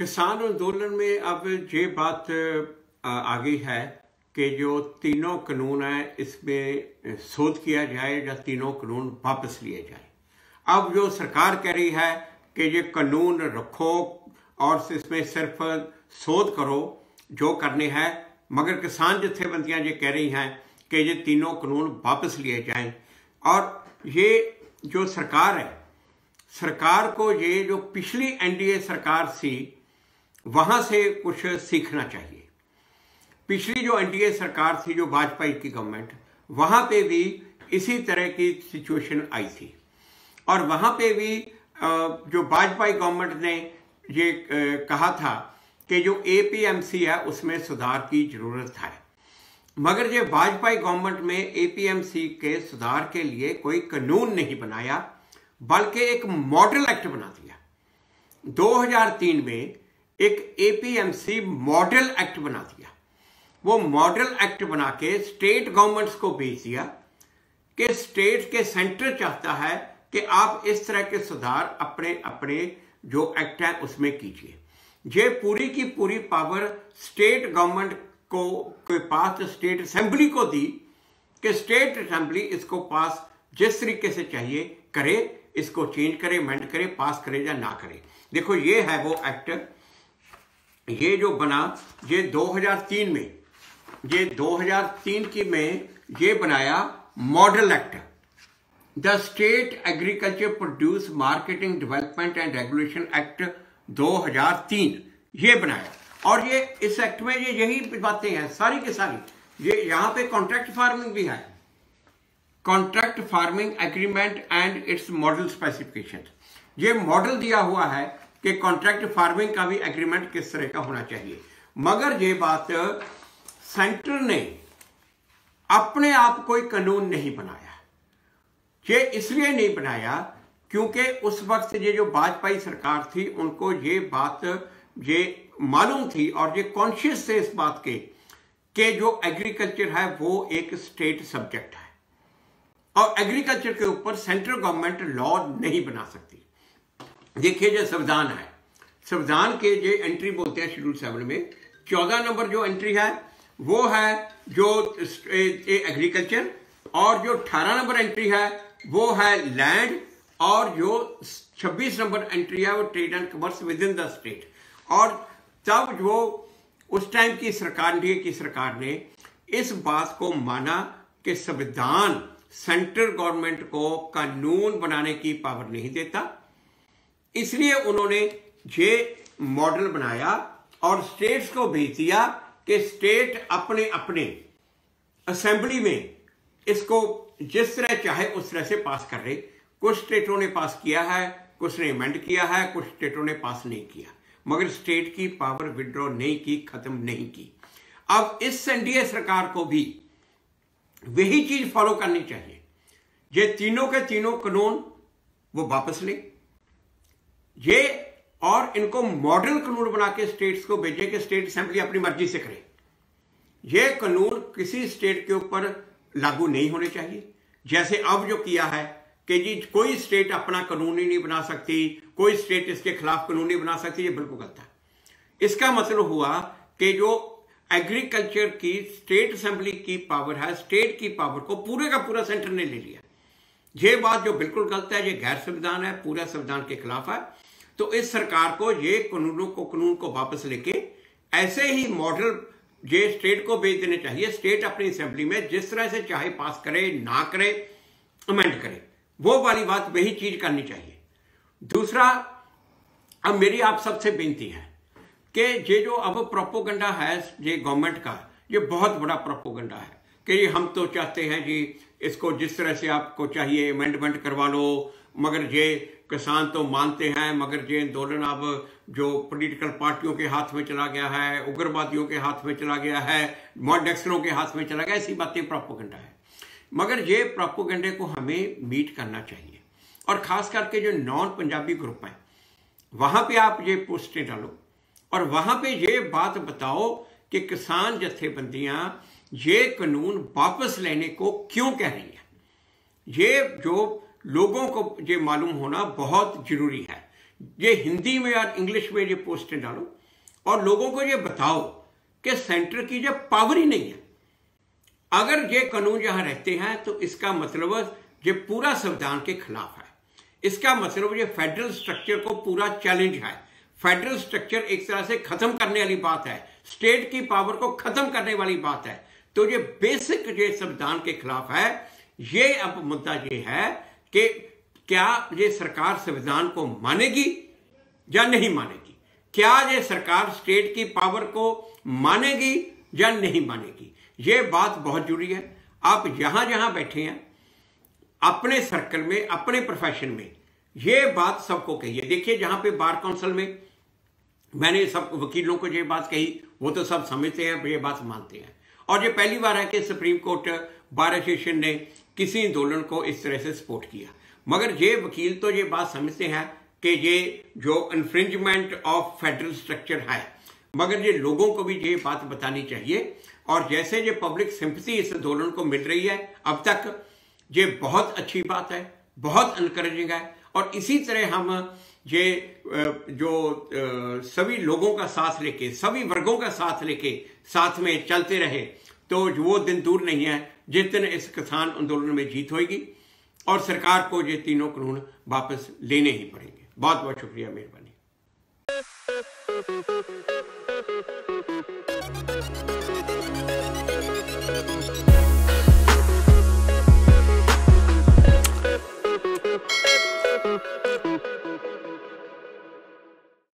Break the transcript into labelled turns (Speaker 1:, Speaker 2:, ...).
Speaker 1: किसान आंदोलन में अब ये बात आ गई है कि जो तीनों कानून हैं इसमें शोध किया जाए या तीनों कानून वापस लिए जाए। अब जो सरकार कह रही है कि ये कानून रखो और इसमें सिर्फ शोध करो जो करने हैं, मगर किसान जत्थेबंदियां ये कह रही हैं कि ये तीनों कानून वापस लिए जाएं। और ये जो सरकार है, सरकार को ये जो पिछली एनडीए सरकार थी वहां से कुछ सीखना चाहिए। पिछली जो एनडीए सरकार थी, जो वाजपेयी की गवर्नमेंट, वहां पे भी इसी तरह की सिचुएशन आई थी और वहां पे भी जो वाजपेयी गवर्नमेंट ने ये कहा था कि जो एपीएमसी है उसमें सुधार की जरूरत है, मगर ये वाजपेयी गवर्नमेंट में एपीएमसी के सुधार के लिए कोई कानून नहीं बनाया बल्कि एक मॉडल एक्ट बना दिया। 2003 में एक एपीएमसी मॉडल एक्ट बना दिया। वो मॉडल एक्ट बना के स्टेट गवर्नमेंट्स को भेज दिया कि स्टेट के सेंटर चाहता है कि आप इस तरह के सुधार अपने अपने जो एक्ट है उसमें कीजिए। ये पूरी की पूरी पावर स्टेट गवर्नमेंट को के पास स्टेट असेंबली को दी कि स्टेट असेंबली इसको पास जिस तरीके से चाहिए करे, इसको चेंज करे, अमेंड करे, पास करे या ना करे। देखो ये है वो एक्ट, ये जो बना ये 2003 में, ये 2003 की में ये बनाया model act, the state agriculture produce marketing development and regulation act 2003 ये बनाया। और ये इस एक्ट में ये यही बातें हैं सारी की सारी। ये यहां पे कॉन्ट्रैक्ट फार्मिंग भी है, contract farming agreement and it's model specification. ये मॉडल दिया हुआ है कि कॉन्ट्रैक्ट फार्मिंग का भी एग्रीमेंट किस तरह का होना चाहिए। मगर ये बात सेंटर ने अपने आप कोई कानून नहीं बनाया। ये इसलिए नहीं बनाया क्योंकि उस वक्त ये जो वाजपेयी सरकार थी उनको ये बात ये मालूम थी और ये कॉन्शियस थे इस बात के कि जो एग्रीकल्चर है वो एक स्टेट सब्जेक्ट है और एग्रीकल्चर के ऊपर सेंट्रल गवर्नमेंट लॉ नहीं बना सकती। देखिए जो संविधान है, संविधान के जो एंट्री बोलते हैं शेड्यूल 7 में 14 नंबर जो एंट्री है वो है जो एग्रीकल्चर, और जो 18 नंबर एंट्री है वो है लैंड, और जो 26 नंबर एंट्री है वो trade and commerce with in the state. और तब जो उस टाइम की सरकार, एनडीए की सरकार ने इस बात को माना कि संविधान सेंट्रल गवर्नमेंट को कानून बनाने की पावर नहीं देता, इसलिए उन्होंने ये मॉडल बनाया और स्टेट्स को भेज दिया कि स्टेट अपने अपने असेंबली में इसको जिस तरह चाहे उस तरह से पास कर रहे। कुछ स्टेटों ने पास किया है, कुछ ने अमेंड किया है, कुछ स्टेटों ने पास नहीं किया, मगर स्टेट की पावर विड्रॉ नहीं की, खत्म नहीं की। अब इस एनडीए सरकार को भी वही चीज फॉलो करनी चाहिए। ये तीनों के तीनों कानून वो वापस ले ये और इनको मॉडल कानून बना के स्टेट्स को भेजे कि स्टेट असेंबली अपनी मर्जी से करे। ये कानून किसी स्टेट के ऊपर लागू नहीं होने चाहिए। जैसे अब जो किया है कि जी कोई स्टेट अपना कानून ही नहीं बना सकती, कोई स्टेट इसके खिलाफ कानून नहीं बना सकती, ये बिल्कुल गलत है। इसका मतलब हुआ कि जो एग्रीकल्चर की स्टेट असेंबली की पावर है, स्टेट की पावर को पूरे का पूरा सेंटर ने ले लिया। ये बात जो बिल्कुल गलत है, ये गैर संविधान है, पूरा संविधान के खिलाफ है। तो इस सरकार को ये कानून को वापस लेके ऐसे ही मॉडल ये स्टेट को भेज देने चाहिए। स्टेट अपनी असेंबली में जिस तरह से चाहे पास करे, ना करे, अमेंड करे, वो वाली बात वही चीज करनी चाहिए। दूसरा, अब मेरी आप सबसे बेनती है कि ये जो अब प्रोपोगंडा है ये गवर्नमेंट का, ये बहुत बड़ा प्रोपोगंडा है कि हम तो चाहते हैं जी इसको जिस तरह से आपको चाहिए अमेंडमेंट करवा लो, मगर ये किसान तो मानते हैं, मगर ये आंदोलन अब जो पॉलिटिकल पार्टियों के हाथ में चला गया है, उग्रवादियों के हाथ में चला गया है, मॉडक्सरों के हाथ में चला गया, ऐसी बातें प्रोपोगंडा है। मगर ये प्रोपोगंडे को हमें मीट करना चाहिए और खास करके जो नॉन पंजाबी ग्रुप है वहां पे आप ये पोस्टें डालो और वहां पे ये बात बताओ कि किसान जत्थेबंदियां ये कानून वापस लेने को क्यों कह रही है। ये जो लोगों को ये मालूम होना बहुत जरूरी है ये हिंदी में और इंग्लिश में ये पोस्टें डालो और लोगों को ये बताओ कि सेंटर की जब पावर ही नहीं है, अगर ये कानून यहां रहते हैं तो इसका मतलब ये पूरा संविधान के खिलाफ है। इसका मतलब ये फेडरल स्ट्रक्चर को पूरा चैलेंज है। फेडरल स्ट्रक्चर एक तरह से खत्म करने वाली बात है, स्टेट की पावर को खत्म करने वाली बात है। तो ये बेसिक ये संविधान के खिलाफ है। ये अब मुद्दा ये है कि क्या ये सरकार संविधान को मानेगी या नहीं मानेगी, क्या ये सरकार स्टेट की पावर को मानेगी या नहीं मानेगी। ये बात बहुत जरूरी है। आप जहां जहां बैठे हैं अपने सर्कल में, अपने प्रोफेशन में, ये बात सबको कहिए। देखिए जहां पे बार काउंसिल में मैंने सब वकीलों को ये बात कही, वो तो सब समझते हैं, ये बात मानते हैं। और ये पहली बार है कि सुप्रीम कोर्ट बार एसोसिएशन ने किसी आंदोलन को इस तरह से सपोर्ट किया। मगर ये वकील तो ये बात समझते हैं कि ये जो इन्फ्रिंजमेंट ऑफ फेडरल स्ट्रक्चर है, मगर ये लोगों को भी ये बात बतानी चाहिए। और जैसे ये पब्लिक सिंपैथी इस आंदोलन को मिल रही है अब तक, ये बहुत अच्छी बात है, बहुत एनकरेजिंग है। और इसी तरह हम ये जो सभी लोगों का साथ लेके, सभी वर्गों का साथ लेके साथ में चलते रहे तो वो दिन दूर नहीं है जिस दिन इस किसान आंदोलन में जीत होगी और सरकार को ये तीनों कानून वापस लेने ही पड़ेंगे। बहुत बहुत शुक्रिया, मेहरबानी।